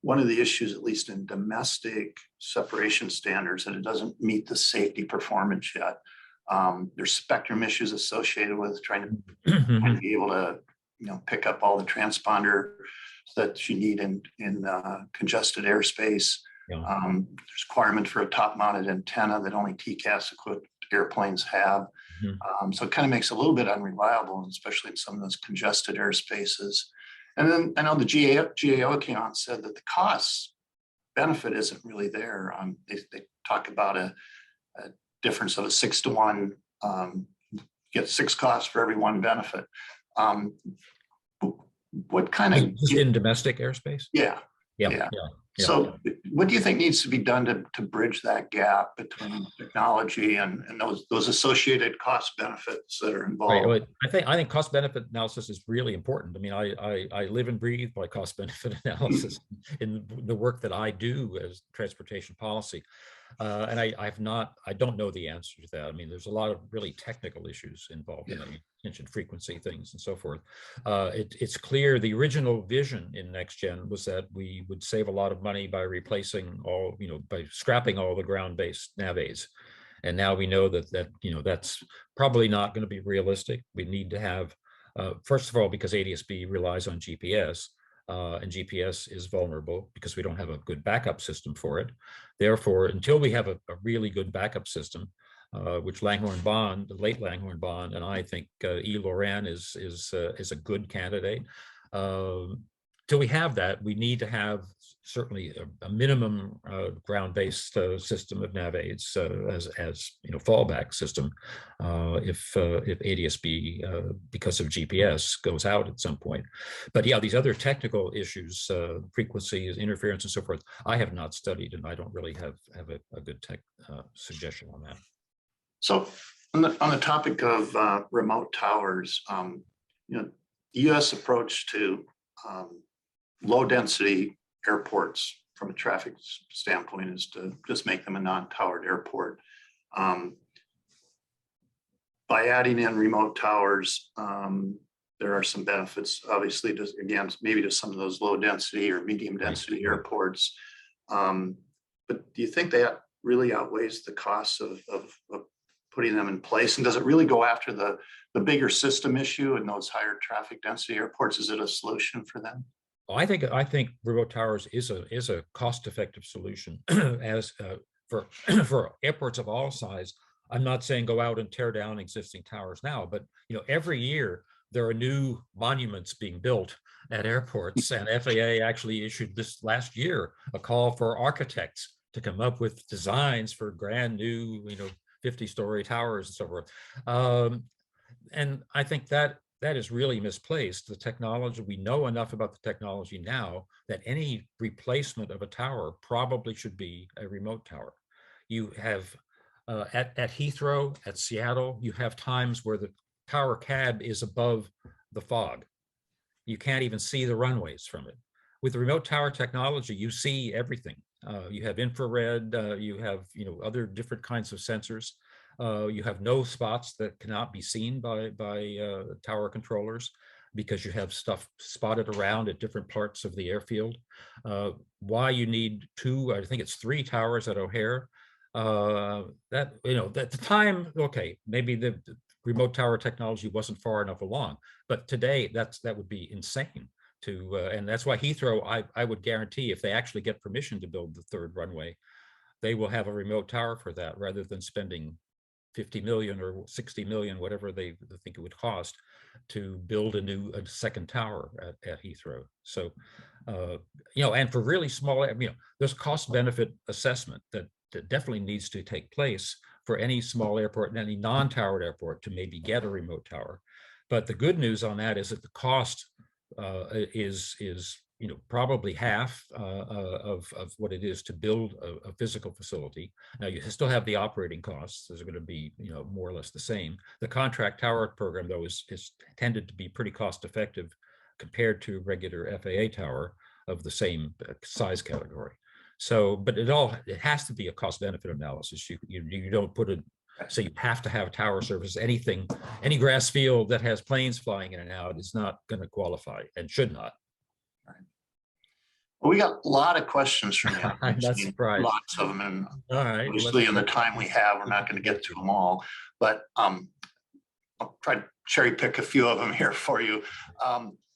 one of the issues, at least in domestic separation standards, that it doesn't meet the safety performance yet. There's spectrum issues associated with trying to be able to pick up all the transponder that you need in congested airspace. Yeah. There's requirement for a top-mounted antenna that only TCAS equipped airplanes have. So it kind of makes it a little bit unreliable, especially in some of those congested airspaces. And then I know the GAO came out and said that the cost benefit isn't really there. They talk about a difference of a 6-to-1, get 6 costs for every 1 benefit. What kind of just in domestic airspace? Yeah. So what do you think needs to be done to bridge that gap between technology and those associated cost benefits that are involved? Right. I think cost benefit analysis is really important. I mean, I live and breathe by cost benefit analysis in the work that I do as transportation policy. And I don't know the answer to that. I mean, there's a lot of really technical issues involved in attention frequency things and so forth. It's clear the original vision in NextGen was that we would save a lot of money by replacing by scrapping all the ground-based nav aids. And now we know that's probably not going to be realistic. We need to have, first of all, because ADS-B relies on GPS, and GPS is vulnerable because we don't have a good backup system for it. Therefore, until we have a really good backup system, which Langhorne Bond, the late Langhorne Bond, and I think E. Loran is a good candidate. Till we have that, we need to have certainly a minimum ground-based system of nav aids as fallback system if ADS-B because of GPS goes out at some point. But yeah, these other technical issues, frequencies, interference, and so forth, I have not studied, and I don't really have a good tech suggestion on that. So On the topic of remote towers, the U.S. approach to low density airports from a traffic standpoint is to just make them a non-towered airport. By adding in remote towers, there are some benefits, obviously, to, again, maybe to some of those low density or medium density airports. But do you think that really outweighs the costs of putting them in place? And does it really go after the bigger system issue in those higher traffic density airports? Is it a solution for them? Well, I think remote towers is a cost-effective solution as for for airports of all size. I'm not saying go out and tear down existing towers now, but every year there are new monuments being built at airports, and FAA actually issued this last year a call for architects to come up with designs for brand new 50-story towers and so forth. And I think that is really misplaced. The technology, we know enough about the technology now that any replacement of a tower probably should be a remote tower. You have at Heathrow, at Seattle, you have times where the tower cab is above the fog. You can't even see the runways from it. With the remote tower technology, you see everything. You have infrared, you have other different kinds of sensors. You have no spots that cannot be seen by tower controllers because you have stuff spotted around at different parts of the airfield. Why you need two, I think it's 3 towers at O'Hare. That at the time, okay, maybe the remote tower technology wasn't far enough along, but today that would be insane to, and that's why Heathrow, I would guarantee if they actually get permission to build the 3rd runway, they will have a remote tower for that rather than spending 50 million or 60 million, whatever they think it would cost to build a 2nd tower at Heathrow. So, and for really small, there's cost benefit assessment that definitely needs to take place for any small airport and any non-towered airport to maybe get a remote tower. But the good news on that is that the cost is probably half of what it is to build a physical facility. Now you still have the operating costs; those are going to be more or less the same. The contract tower program, though, is tended to be pretty cost effective compared to regular FAA tower of the same size category. So, but it has to be a cost benefit analysis. You don't put it. So you have to have tower service. Any grass field that has planes flying in and out is not going to qualify and should not. Well, we got a lot of questions from you. I'm not surprised. Lots of them, and all right, obviously in the time we have, we're not going to get to them all. But I'll try to cherry pick a few of them here for you.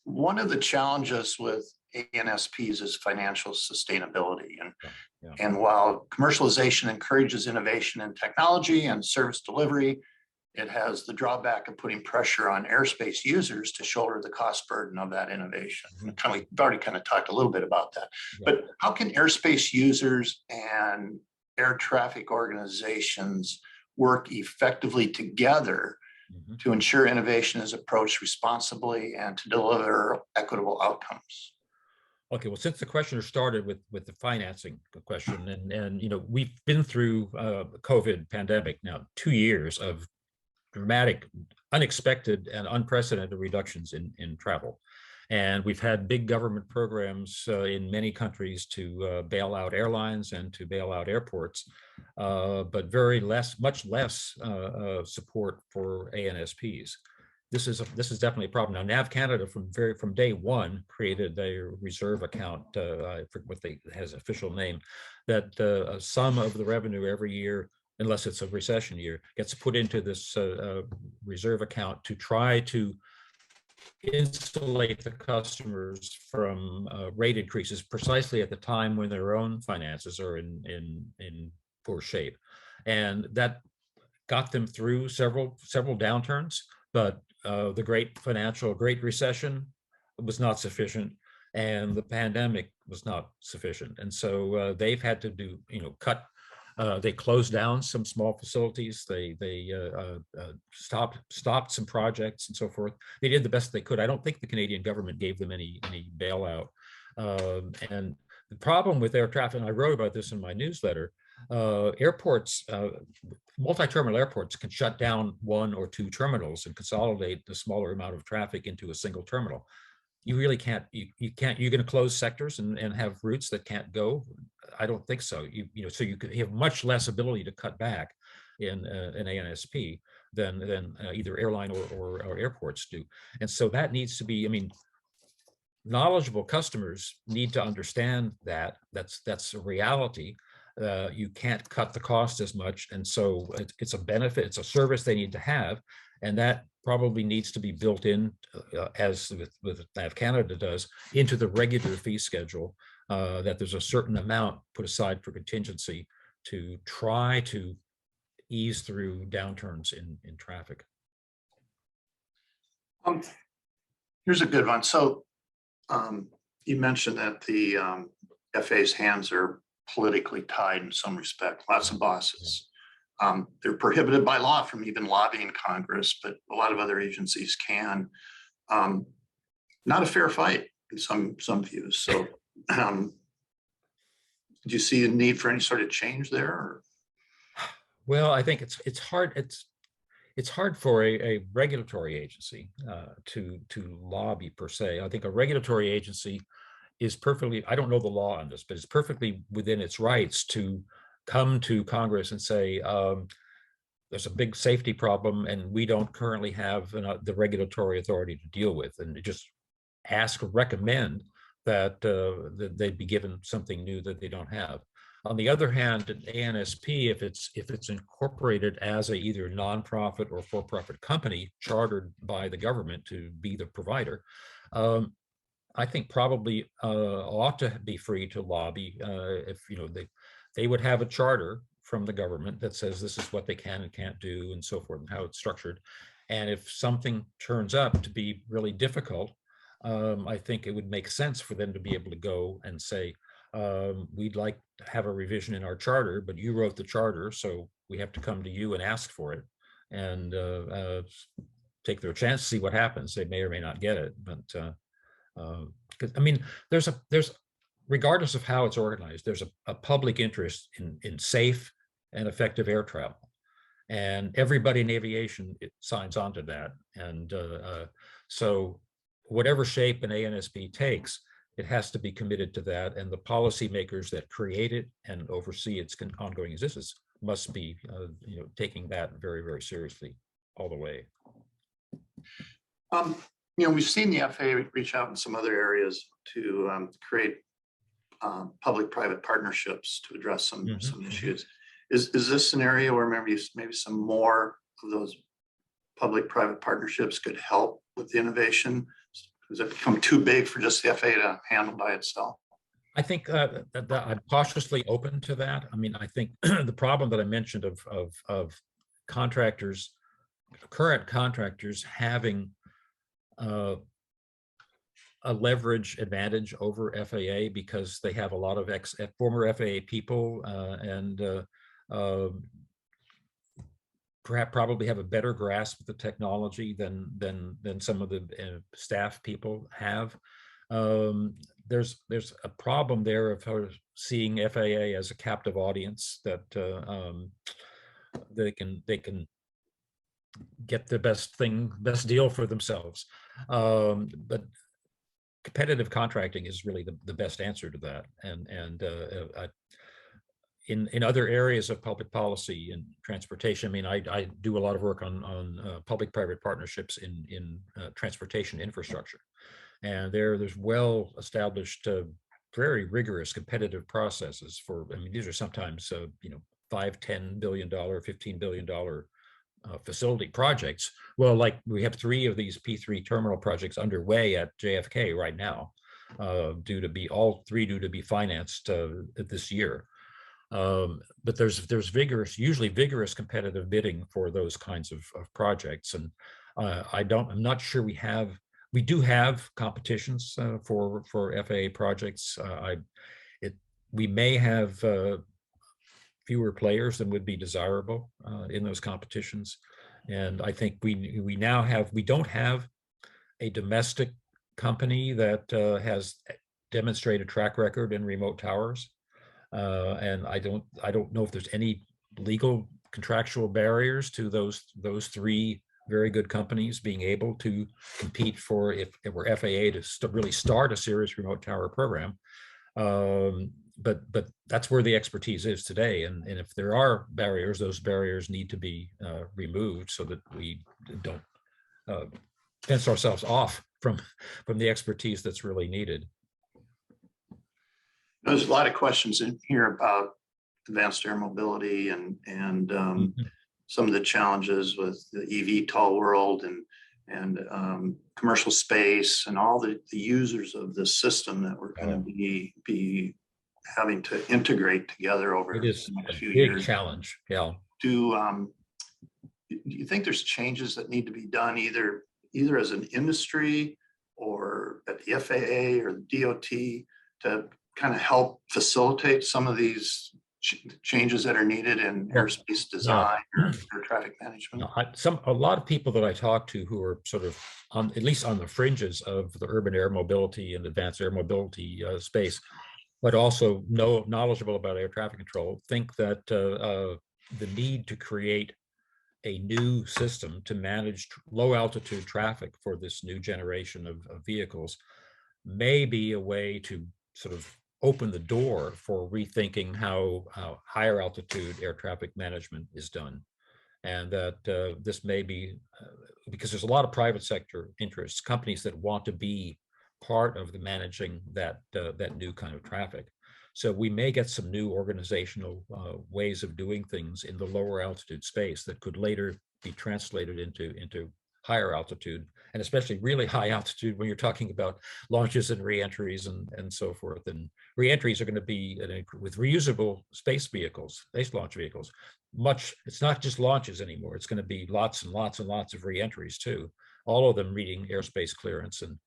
One of the challenges with ANSPs is financial sustainability. And while commercialization encourages innovation in technology and service delivery, it has the drawback of putting pressure on airspace users to shoulder the cost burden of that innovation. We've already kind of talked a little bit about that. But how can airspace users and air traffic organizations work effectively together to ensure innovation is approached responsibly and to deliver equitable outcomes? Okay, well, since the questioner started with the financing question, and we've been through COVID pandemic now, 2 years of dramatic, unexpected, and unprecedented reductions in travel. And we've had big government programs in many countries to bail out airlines and to bail out airports, but much less support for ANSPs. This is definitely a problem. Now, NAV Canada from day one created a reserve account, I forget what has official name, that a sum of the revenue every year, unless it's a recession year, gets put into this reserve account to try to insulate the customers from rate increases precisely at the time when their own finances are in poor shape. And that got them through several downturns, but the Great Recession was not sufficient, and the pandemic was not sufficient. And so they've had to cut. They closed down some small facilities. They stopped some projects and so forth. They did the best they could. I don't think the Canadian government gave them any bailout. And the problem with air traffic, and I wrote about this in my newsletter, Airports, multi-terminal airports can shut down one or two terminals and consolidate the smaller amount of traffic into a single terminal. You really can't, you can't, you're going to close sectors and have routes that can't go. I don't think so. So you have much less ability to cut back in an ANSP than either airline or airports do. And so that needs to be, I mean, knowledgeable customers need to understand that that's a reality. You can't cut the cost as much, and so it's a benefit, it's a service they need to have, and that probably needs to be built in, as with NAV Canada does, into the regular fee schedule, that there's a certain amount put aside for contingency to try to ease through downturns in traffic. Here's a good one. So you mentioned that the FAA's hands are politically tied in some respect, lots of bosses. They're prohibited by law from even lobbying Congress, but a lot of other agencies can. Not a fair fight in some views. So do you see a need for any sort of change there? Or? Well, I think it's hard. It's hard for a regulatory agency to lobby per se. I think a regulatory agency is perfectly, I don't know the law on this, but it's perfectly within its rights to come to Congress and say, there's a big safety problem and we don't currently have the regulatory authority to deal with, and just recommend that, that they be given something new that they don't have. On the other hand, an ANSP, if it's incorporated as a either nonprofit or for-profit company chartered by the government to be the provider, I think probably ought to be free to lobby if they would have a charter from the government that says this is what they can and can't do and so forth and how it's structured. And if something turns up to be really difficult, I think it would make sense for them to be able to go and say, we'd like to have a revision in our charter, but you wrote the charter, so we have to come to you and ask for it, and take their chance, see what happens. They may or may not get it, but I mean, there's regardless of how it's organized, there's a public interest in safe and effective air travel, and everybody in aviation signs on to that. And so whatever shape an ANSP takes, it has to be committed to that, and the policymakers that create it and oversee its ongoing existence must be taking that very, very seriously all the way. We've seen the FAA reach out in some other areas to create public-private partnerships to address some issues. Is this an area where maybe some more of those public-private partnerships could help with the innovation? Does it become too big for just the FAA to handle by itself? I think that I'm cautiously open to that. I mean, I think the problem that I mentioned of contractors, current contractors having a leverage advantage over FAA because they have a lot of former FAA people and perhaps probably have a better grasp of the technology than some of the staff people have. There's a problem there of seeing FAA as a captive audience that they can get the best deal for themselves. But competitive contracting is really the best answer to that. And in other areas of public policy and transportation, I mean, I do a lot of work on public-private partnerships in transportation infrastructure. And there's well-established, very rigorous competitive processes for, I mean, these are sometimes, $5, $10 billion, $15 billion facility projects. Well, like we have 3 of these P3 terminal projects underway at JFK right now, all 3 due to be financed this year. But there's usually vigorous competitive bidding for those kinds of projects. And I'm not sure we do have competitions for FAA projects. We may have fewer players than would be desirable in those competitions. And I think we don't have a domestic company that has demonstrated track record in remote towers. And I don't know if there's any legal contractual barriers to those three very good companies being able to compete for, if it were FAA to really start a serious remote tower program. But that's where the expertise is today. And if there are barriers, those barriers need to be removed so that we don't fence ourselves off from the expertise that's really needed. There's a lot of questions in here about advanced air mobility and some of the challenges with the eVTOL world and commercial space and all the users of this system that we're going to be having to integrate together over It is the next few big years. challenge. Yeah. Do you think there's changes that need to be done either as an industry or at the FAA or the DOT to kind of help facilitate some of these changes that are needed in airspace design or air traffic management? A lot of people that I talk to who are sort of at least on the fringes of the urban air mobility and advanced air mobility space, but also knowledgeable about air traffic control, think that the need to create a new system to manage low altitude traffic for this new generation of vehicles may be a way to sort of open the door for rethinking how higher altitude air traffic management is done. And that this may be, because there's a lot of private sector interests, companies that want to be part of the managing that new kind of traffic. So we may get some new organizational ways of doing things in the lower altitude space that could later be translated into higher altitude, and especially really high altitude when you're talking about launches and reentries and so forth. And reentries are going to be with reusable space launch vehicles. It's not just launches anymore. It's going to be lots and lots and lots of reentries too, all of them meeting airspace clearance, and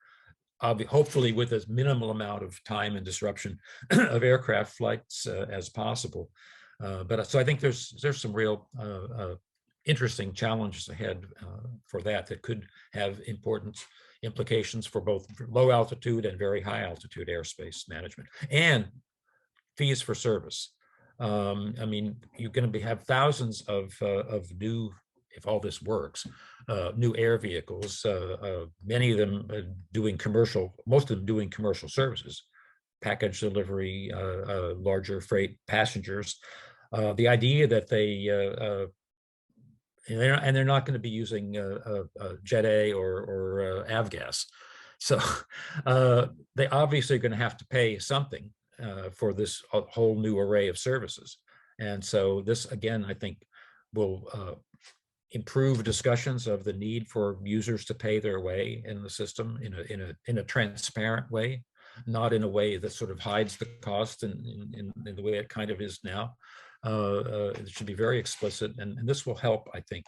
hopefully with as minimal amount of time and disruption of aircraft flights as possible. But so I think there's some real interesting challenges ahead for that could have important implications for both low altitude and very high altitude airspace management and fees for service. I mean, you're going to have thousands of new, if all this works, new air vehicles, many of them doing commercial, most of them doing commercial services, package delivery, larger freight passengers. The idea that they're not going to be using Jet A or avgas. So they obviously are going to have to pay something for this whole new array of services. And so this, again, I think will improve discussions of the need for users to pay their way in the system in a transparent way, not in a way that sort of hides the cost in the way it kind of is now. It should be very explicit, and this will help, I think,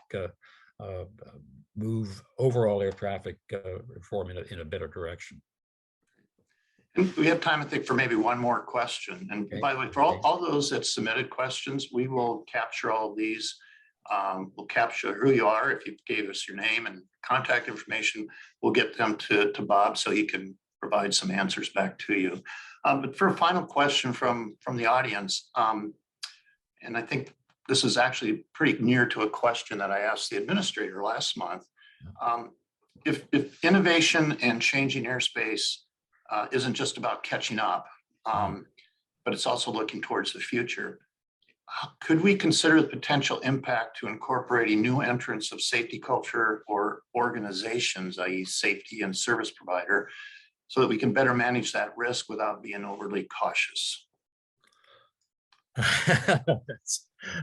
move overall air traffic reform in a better direction. And we have time, I think, for maybe one more question. And okay. By the way, for all those that submitted questions, we will capture all of these. We'll capture who you are. If you gave us your name and contact information, we'll get them to Bob so he can provide some answers back to you. But for a final question from the audience, and I think this is actually pretty near to a question that I asked the administrator last month. If innovation and changing airspace isn't just about catching up, but it's also looking towards the future, could we consider the potential impact to incorporating new entrants of safety culture or organizations, i.e. safety and service provider, so that we can better manage that risk without being overly cautious?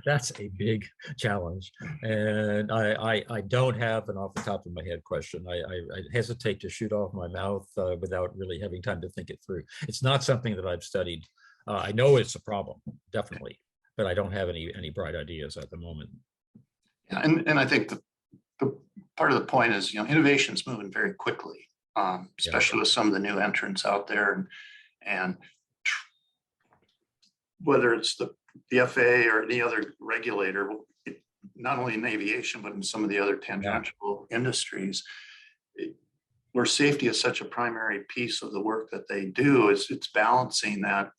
That's a big challenge, and I don't have an off the top of my head question. I hesitate to shoot off my mouth without really having time to think it through. It's not something that I've studied. I know it's a problem, definitely, but I don't have any bright ideas at the moment. Yeah, and I think the part of the point is, innovation is moving very quickly, especially with some of the new entrants out there, and whether it's the FAA or any other regulator, not only in aviation, but in some of the other tangential industries, where safety is such a primary piece of the work that they do, it's balancing that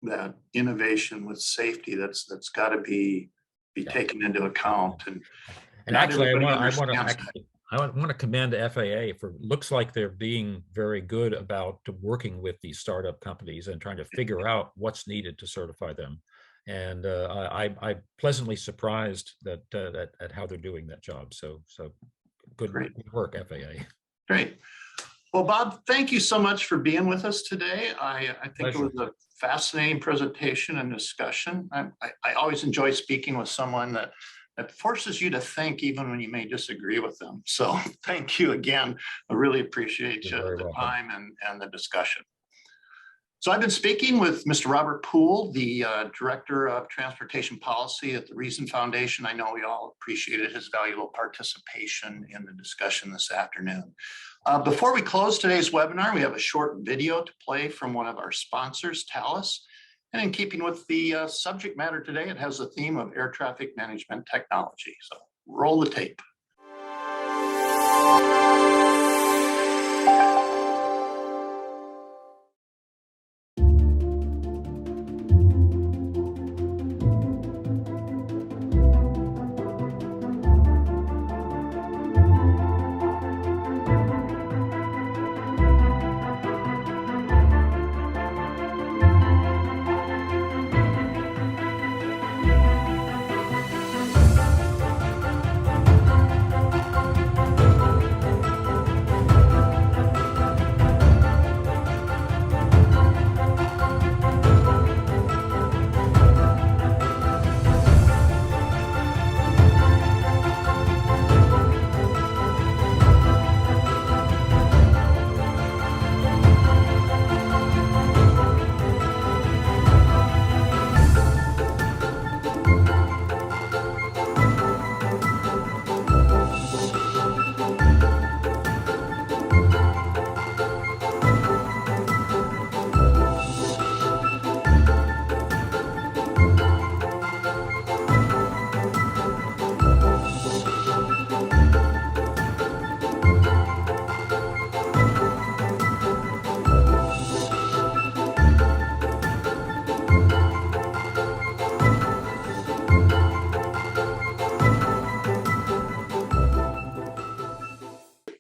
that innovation with safety that's got to be taken into account. And not actually, everybody understands that. I want to commend the FAA for, looks like they're being very good about working with these startup companies and trying to figure out what's needed to certify them. And I'm pleasantly surprised that at how they're doing that job. So good work, FAA. Great. Well, Bob, thank you so much for being with us today. I think Pleasure. it was a fascinating presentation and discussion. I always enjoy speaking with someone that forces you to think even when you may disagree with them. So thank you again. I really appreciate the time and the discussion. So I've been speaking with Mr. Robert Poole, the Director of Transportation Policy at the Reason Foundation. I know we all appreciated his valuable participation in the discussion this afternoon. Before we close today's webinar, we have a short video to play from one of our sponsors, Thales. And in keeping with the subject matter today, it has the theme of air traffic management technology. So roll the tape.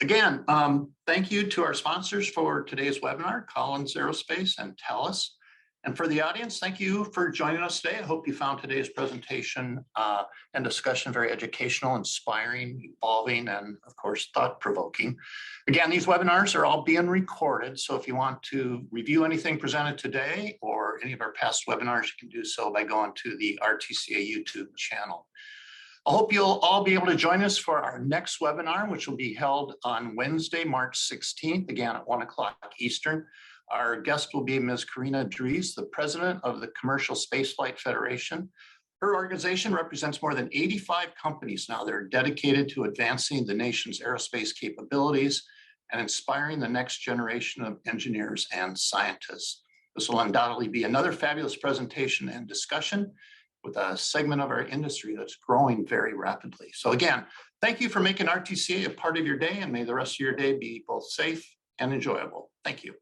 Again, thank you to our sponsors for today's webinar, Collins Aerospace and Thales. And for the audience, thank you for joining us today. I hope you found today's presentation and discussion very educational, inspiring, evolving, and of course, thought-provoking. Again, these webinars are all being recorded. So if you want to review anything presented today or any of our past webinars, you can do so by going to the RTCA YouTube channel. I hope you'll all be able to join us for our next webinar, which will be held on Wednesday, March 16th, again at 1 o'clock Eastern. Our guest will be Ms. Karina Dries, the president of the Commercial Spaceflight Federation. Her organization represents more than 85 companies now that are dedicated to advancing the nation's aerospace capabilities and inspiring the next generation of engineers and scientists. This will undoubtedly be another fabulous presentation and discussion with a segment of our industry that's growing very rapidly. So again, thank you for making RTCA a part of your day, and may the rest of your day be both safe and enjoyable. Thank you.